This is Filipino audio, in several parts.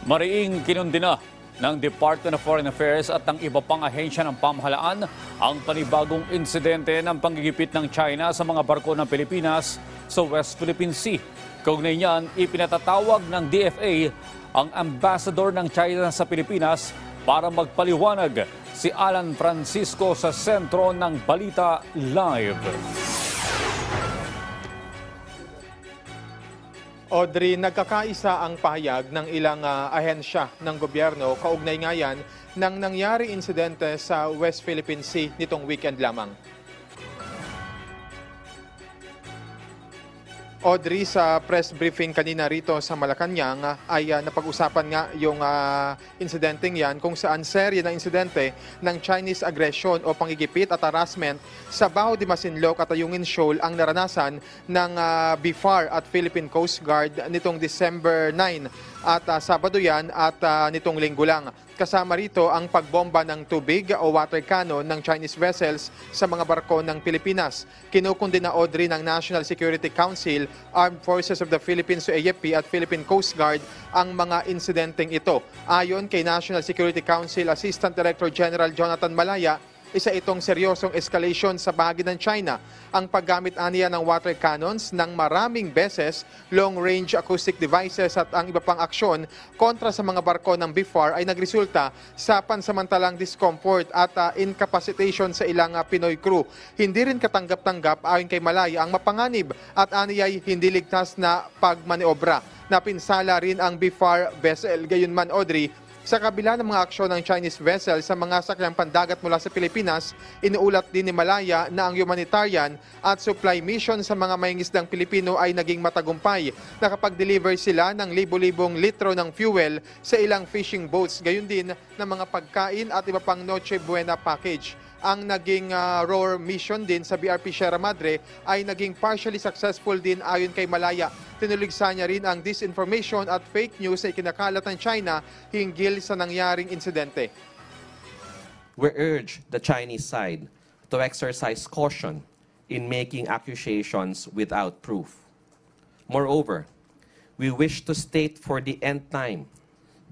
Mariing kinundina ng Department of Foreign Affairs at ng iba pang ahensya ng pamahalaan ang panibagong insidente ng panggigipit ng China sa mga barko ng Pilipinas sa West Philippine Sea. Kaugnay niyan, ipinatatawag ng DFA ang ambassador ng China sa Pilipinas para magpaliwanag. Si Alan Francisco sa sentro ng Balita Live. Audrey, nagkakaisa ang pahayag ng ilang ahensya ng gobyerno kaugnay nga yan ng nangyari insidente sa West Philippine Sea nitong weekend lamang. Audrey, sa press briefing kanina rito sa Malacanang ay napag-usapan nga yung insidenteng yan kung saan serye ng insidente ng Chinese aggression o panggigipit at harassment sa Bao de Masinloc at Ayungin Shoal ang naranasan ng BFAR at Philippine Coast Guard nitong December 9 at Sabado yan at nitong linggo lang. Kasama rito ang pagbomba ng tubig o water cannon ng Chinese vessels sa mga barko ng Pilipinas. Kinukundina Audrey ng National Security Council, Armed Forces of the Philippines o AFP at Philippine Coast Guard ang mga insidenteng ito. Ayon kay National Security Council Assistant Director General Jonathan Malaya, isa itong seryosong escalation sa bahagi ng China. Ang paggamit aniya ng water cannons ng maraming beses, long-range acoustic devices at ang iba pang aksyon kontra sa mga barko ng BFAR ay nagresulta sa pansamantalang discomfort at incapacitation sa ilang Pinoy crew. Hindi rin katanggap-tanggap ayon kay Malaya ang mapanganib at aniyay hindi ligtas na pagmaneobra. Napinsala rin ang BFAR vessel. Gayunman, Audrey, sa kabila ng mga aksyon ng Chinese vessel sa mga sakyang pandagat mula sa Pilipinas, inuulat din ni Malaya na ang humanitarian at supply mission sa mga mayangisdang Pilipino ay naging matagumpay. Nakapag-deliver sila ng libo-libong litro ng fuel sa ilang fishing boats, gayon din ng mga pagkain at iba pang Noche Buena package. Ang naging ROAR mission din sa BRP Sierra Madre ay naging partially successful din ayon kay Malaya. Tinuligsa niya rin ang disinformation at fake news na ikinakalat ng China hinggil sa nangyaring insidente. We urge the Chinese side to exercise caution in making accusations without proof. Moreover, we wish to state for the nth time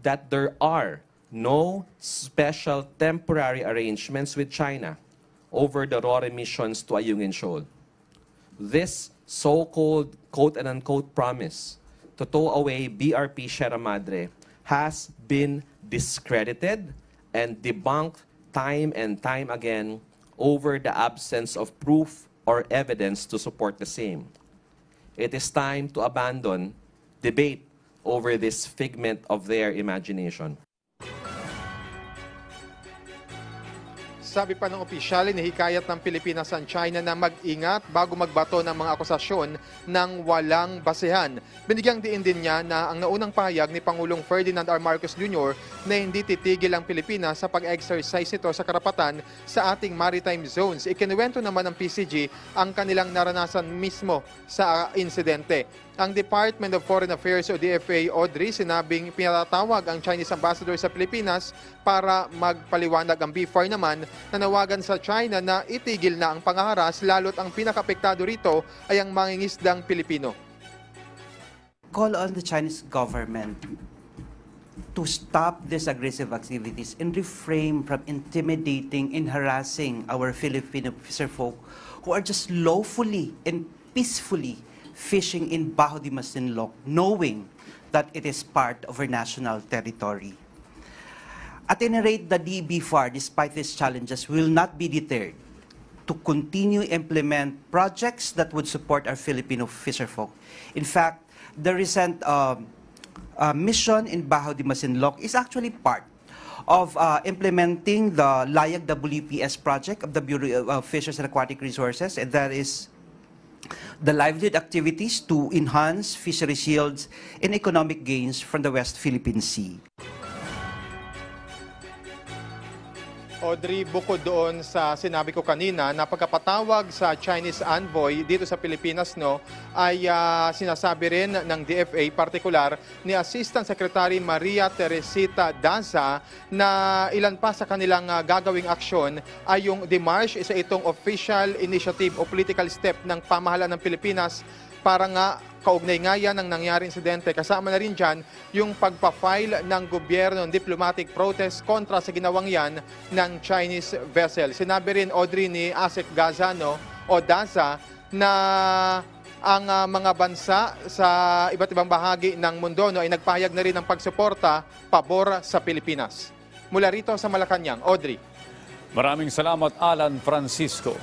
that there are no special temporary arrangements with China over the ROAR emissions to Ayungin Shoal. This so-called quote-unquote promise to tow away BRP Sierra Madre has been discredited and debunked time and time again over the absence of proof or evidence to support the same. It is time to abandon debate over this figment of their imagination. Sabi pa ng opisyal, inihikayat ng Pilipinas ang China na mag-ingat bago magbato ng mga akusasyon ng walang basehan. Binigyang diin din niya na ang naunang pahayag ni Pangulong Ferdinand R. Marcos Jr. na hindi titigil ang Pilipinas sa pag-exercise nito sa karapatan sa ating maritime zones. Ikinuwento naman ng PCG ang kanilang naranasan mismo sa insidente. Ang Department of Foreign Affairs o DFA, Audrey, sinabing pinatatawag ang Chinese ambassador sa Pilipinas para magpaliwanag. Ang BFAR naman nanawagan sa China na itigil na ang pangaharas, lalo't ang pinakapektado rito ay ang mangingisdang Pilipino. Call on the Chinese government to stop these aggressive activities and refrain from intimidating and harassing our Filipino fisherfolk who are just lawfully and peacefully fishing in Bao de Masinloc, knowing that it is part of our national territory. At any rate, the DBFAR, despite these challenges, will not be deterred to continue implement projects that would support our Filipino fisherfolk. In fact, the recent mission in Bao de Masinloc is actually part of implementing the Layag WPS project of the Bureau of Fisheries and Aquatic Resources, and that is the livelihood activities to enhance fisheries yields and economic gains from the West Philippine Sea. Audrey, bukod doon sa sinabi ko kanina na pagkapatawag sa Chinese envoy dito sa Pilipinas, ay sinasabi rin ng DFA, partikular ni Assistant Secretary Maria Teresita Daza, na ilan pa sa kanilang gagawing aksyon ay yung demarche, isa itong official initiative o political step ng pamahalaan ng Pilipinas para nga Kaugnay nga yan ng nangyari insidente. Kasama na rin dyan yung pagpa-file ng gobyerno ng diplomatic protest kontra sa ginawang yan ng Chinese vessel. Sinabi rin, Audrey, ni Asek Gazano o Daza na ang mga bansa sa iba't ibang bahagi ng mundo ay nagpahayag na rin ng pagsuporta pabor sa Pilipinas. Mula rito sa Malacanang, Audrey. Maraming salamat, Alan Francisco.